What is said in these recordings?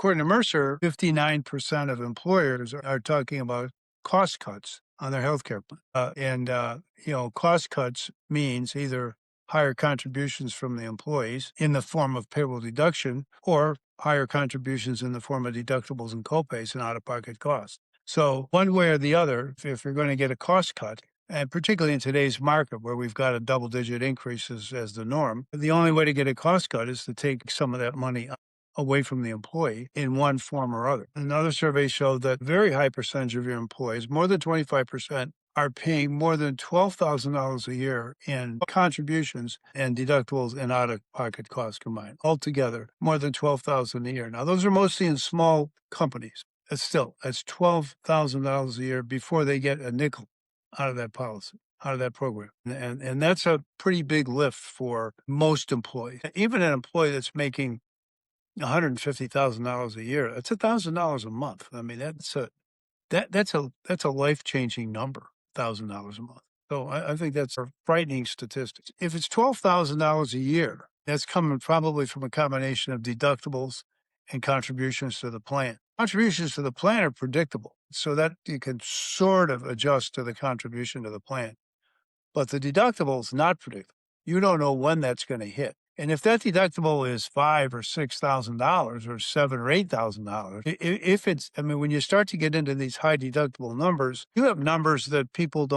according to Mercer, 59% of employers are talking about cost cuts on their healthcare plan. Cost cuts means either higher contributions from the employees in the form of payroll deduction or higher contributions in the form of deductibles and copays and out-of-pocket costs. So one way or the other, if you're going to get a cost cut, and particularly in today's market where we've got a double-digit increases as the norm, the only way to get a cost cut is to take some of that money away from the employee in one form or other. Another survey showed that very high percentage of your employees, more than 25%, are paying more than $12,000 a year in contributions and deductibles and out-of-pocket costs combined. Altogether, more than $12,000 a year. Now, those are mostly in small companies. That's $12,000 a year before they get a nickel out of that policy, out of that program. And that's a pretty big lift for most employees. Even an employee that's making $150,000 a year, that's $1,000 a month. I mean, that's a life-changing number, $1,000 a month. So I think that's a frightening statistic. If it's $12,000 a year, that's coming probably from a combination of deductibles and contributions to the plan. Contributions to the plan are predictable, so that you can sort of adjust to the contribution to the plan. But the deductible is not predictable. You don't know when that's going to hit. And if that deductible is $5,000 or $6,000 or $7,000 or $8,000, if it's, I mean, when you start to get into these high deductible numbers, you have numbers that people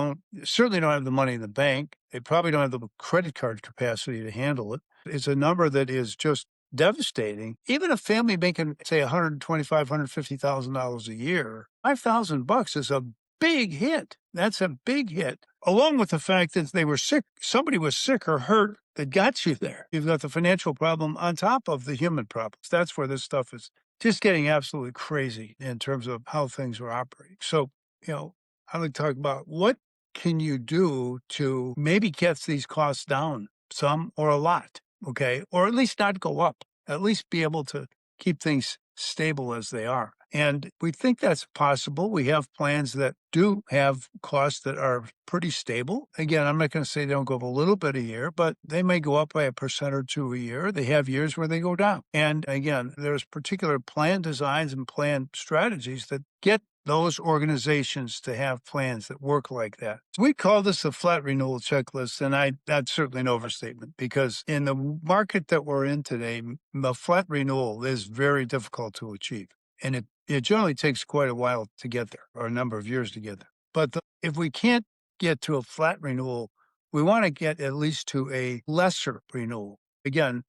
certainly don't have the money in the bank. They probably don't have the credit card capacity to handle it. It's a number that is just devastating. Even a family making, say, $125,000, $150,000 a year, $5,000 is a big hit. That's a big hit. Along with the fact that they were sick, somebody was sick or hurt that got you there. You've got the financial problem on top of the human problems. That's where this stuff is just getting absolutely crazy in terms of how things are operating. So, I like to talk about what can you do to maybe get these costs down some or a lot, okay? Or at least not go up, at least be able to keep things stable as they are. And we think that's possible. We have plans that do have costs that are pretty stable. Again, I'm not going to say they don't go up a little bit a year, but they may go up by 1% or 2% a year. They have years where they go down. And again, there's particular plan designs and plan strategies that get those organizations to have plans that work like that. So we call this a flat renewal checklist, and that's certainly an overstatement because in the market that we're in today, the flat renewal is very difficult to achieve. And it generally takes quite a while to get there, or a number of years to get there. But if we can't get to a flat renewal, we want to get at least to a lesser renewal. Again,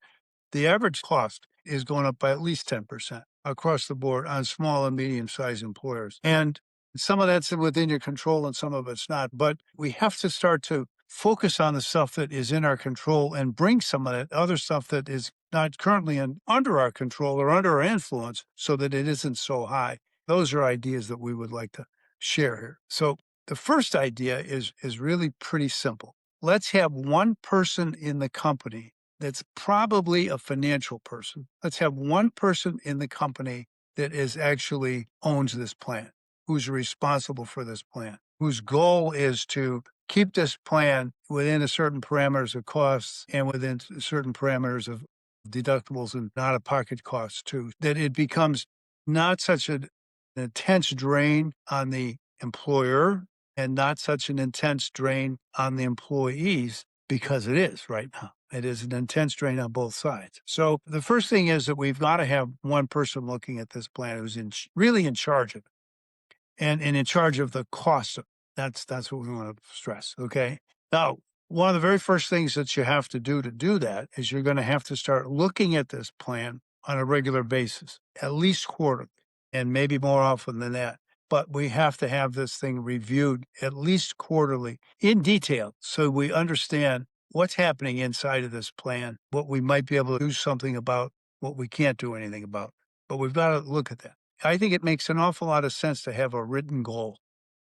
the average cost is going up by at least 10% across the board on small and medium-sized employers. And some of that's within your control and some of it's not. But we have to start to focus on the stuff that is in our control and bring some of that other stuff that is not currently under our control or under our influence so that it isn't so high. Those are ideas that we would like to share here. So the first idea is really pretty simple. Let's have one person in the company that's probably a financial person. Let's have one person in the company that actually owns this plan, who's responsible for this plan, whose goal is to keep this plan within a certain parameters of costs and within certain parameters of deductibles and out-of-pocket costs too, that it becomes not such an intense drain on the employer and not such an intense drain on the employees, because it is right now. It is an intense drain on both sides. So the first thing is that we've got to have one person looking at this plan who's really in charge of it and in charge of the cost of it. That's what we want to stress, okay? Now, one of the very first things that you have to do that is you're going to have to start looking at this plan on a regular basis, at least quarterly, and maybe more often than that. But we have to have this thing reviewed at least quarterly in detail so we understand what's happening inside of this plan, what we might be able to do something about, what we can't do anything about. But we've got to look at that. I think it makes an awful lot of sense to have a written goal.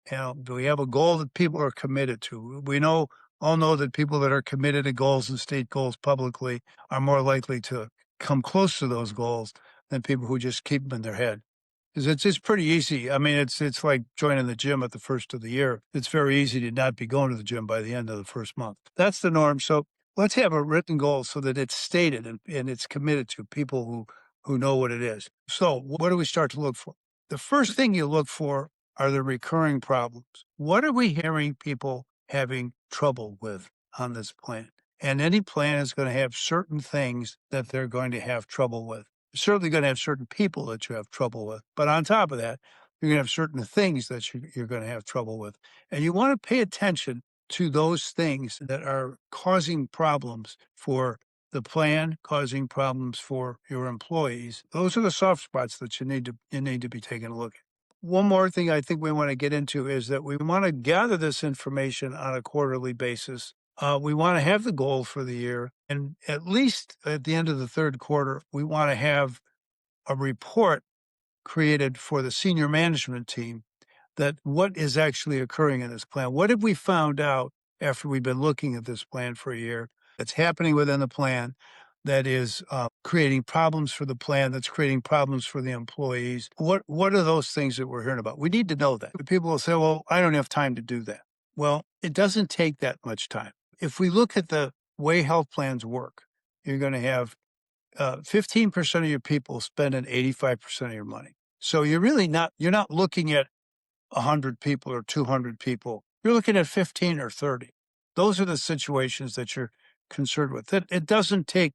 Do we have a goal that people are committed to? We all know that people that are committed to goals and state goals publicly are more likely to come close to those goals than people who just keep them in their head. Because it's pretty easy. I mean, it's like joining the gym at the first of the year. It's very easy to not be going to the gym by the end of the first month. That's the norm. So let's have a written goal so that it's stated and it's committed to. People who who know what it is. So what do we start to look for? The first thing you look for are the recurring problems. What are we hearing people having trouble with on this plan? And any plan is going to have certain things that they're going to have trouble with. You're certainly going to have certain people that you have trouble with. But on top of that, you're going to have certain things that you're going to have trouble with. And you want to pay attention to those things that are causing problems for the plan, causing problems for your employees. Those are the soft spots that you need to be taking a look at. One more thing I think we want to get into is that we want to gather this information on a quarterly basis. We want to have the goal for the year, and at least at the end of the third quarter, we want to have a report created for the senior management team that what is actually occurring in this plan. What have we found out after we've been looking at this plan for a year that's happening within the plan that is creating problems for the plan, that's creating problems for the employees? What are those things that we're hearing about? We need to know that. People will say, well, I don't have time to do that. Well, it doesn't take that much time. If we look at the way health plans work, you're going to have 15% of your people spending 85% of your money. So you're not looking at 100 people or 200 people. You're looking at 15 or 30. Those are the situations that you're concerned with. It doesn't take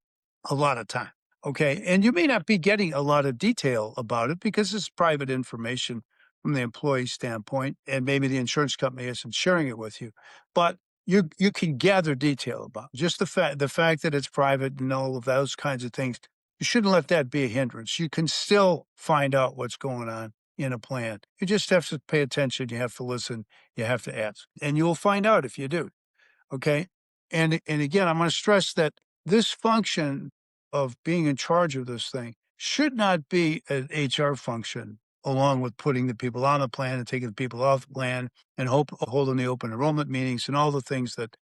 a lot of time. Okay. And you may not be getting a lot of detail about it because it's private information from the employee standpoint, and maybe the insurance company isn't sharing it with you. But you can gather detail about it. Just the fact that it's private and all of those kinds of things. You shouldn't let that be a hindrance. You can still find out what's going on in a plan. You just have to pay attention. You have to listen. You have to ask, and you'll find out if you do. Okay. And again, I'm going to stress that this function of being in charge of this thing should not be an HR function along with putting the people on the plan and taking the people off the plan and holding the open enrollment meetings and all the things that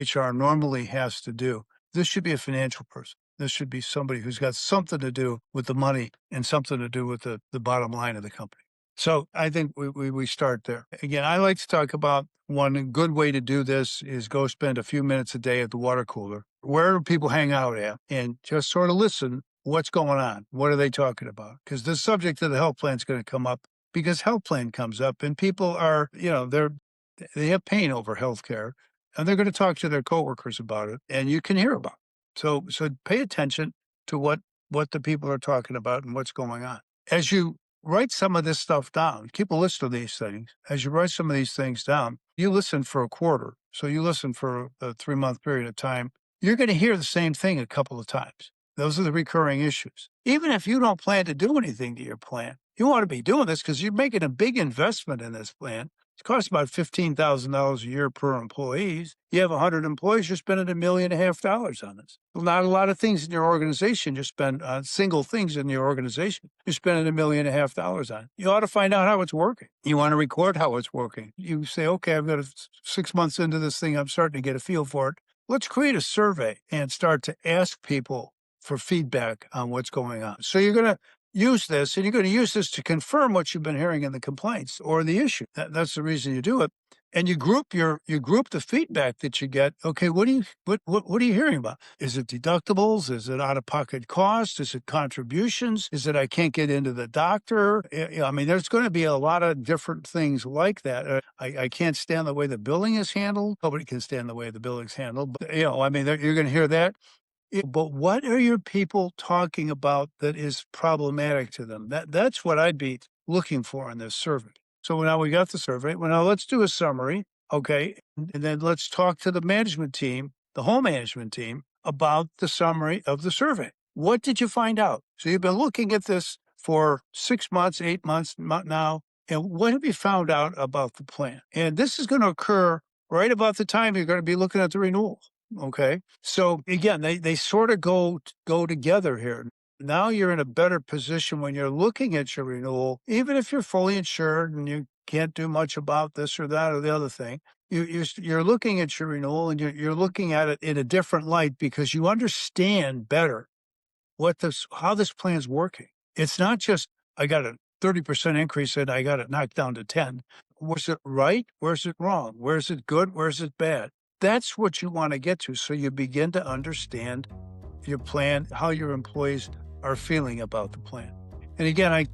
HR normally has to do. This should be a financial person. This should be somebody who's got something to do with the money and something to do with the bottom line of the company. So I think we start there. Again, I like to talk about one good way to do this is go spend a few minutes a day at the water cooler. Where do people hang out at? And just sort of listen. What's going on? What are they talking about? Because the subject of the health plan is going to come up because health plan comes up and people are, they have pain over health care and they're going to talk to their coworkers about it and you can hear about it. So pay attention to what the people are talking about and what's going on. As you write some of this stuff down, keep a list of these things. As you write some of these things down, you listen for a quarter. So you listen for a 3-month period of time. You're going to hear the same thing a couple of times. Those are the recurring issues. Even if you don't plan to do anything to your plan, you want to be doing this because you're making a big investment in this plan. It costs about $15,000 a year per employee. You have 100 employees, you're spending $1.5 million on this. Not a lot of things in your organization you spend on single things in your organization. You're spending $1.5 million on. You ought to find out how it's working. You want to record how it's working. You say, okay, I've got 6 months into this thing. I'm starting to get a feel for it. Let's create a survey and start to ask people for feedback on what's going on. So you're going to use this, and you're going to use this to confirm what you've been hearing in the complaints or the issue. That's the reason you do it. And you group the feedback that you get. Okay, what are you hearing about? Is it deductibles? Is it out of pocket costs? Is it contributions? Is it I can't get into the doctor? I mean, there's going to be a lot of different things like that. I can't stand the way the billing is handled. Nobody can stand the way the billing's handled. But I mean, you're going to hear that. But what are your people talking about that is problematic to them? That's what I'd be looking for in this survey. So now we got the survey. Well, now let's do a summary, okay? And then let's talk to the management team, the whole management team, about the summary of the survey. What did you find out? So you've been looking at this for 6 months, 8 months now, and what have you found out about the plan? And this is going to occur right about the time you're going to be looking at the renewal. Okay. So again, they sort of go together here. Now you're in a better position when you're looking at your renewal, even if you're fully insured and you can't do much about this or that or the other thing. You're looking at your renewal and you're looking at it in a different light because you understand better how this plan's working. It's not just I got a 30% increase and I got it knocked down to 10. Was it right? Where's it wrong? Where's it good? Where's it bad? That's what you want to get to. So you begin to understand your plan, how your employees are feeling about the plan. And again, I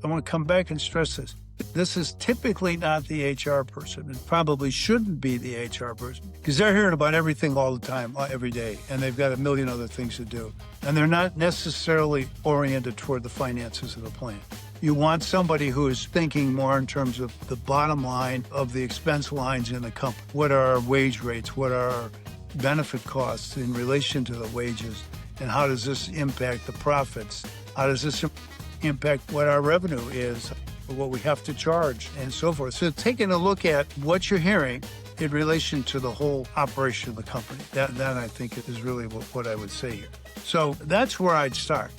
want to come back and stress this. This is typically not the HR person, and probably shouldn't be the HR person, because they're hearing about everything all the time, every day, and they've got a million other things to do. And they're not necessarily oriented toward the finances of the plan. You want somebody who is thinking more in terms of the bottom line of the expense lines in the company. What are our wage rates? What are our benefit costs in relation to the wages? And how does this impact the profits? How does this impact what our revenue is, what we have to charge, and so forth? So taking a look at what you're hearing in relation to the whole operation of the company, that I think is really what I would say here. So that's where I'd start.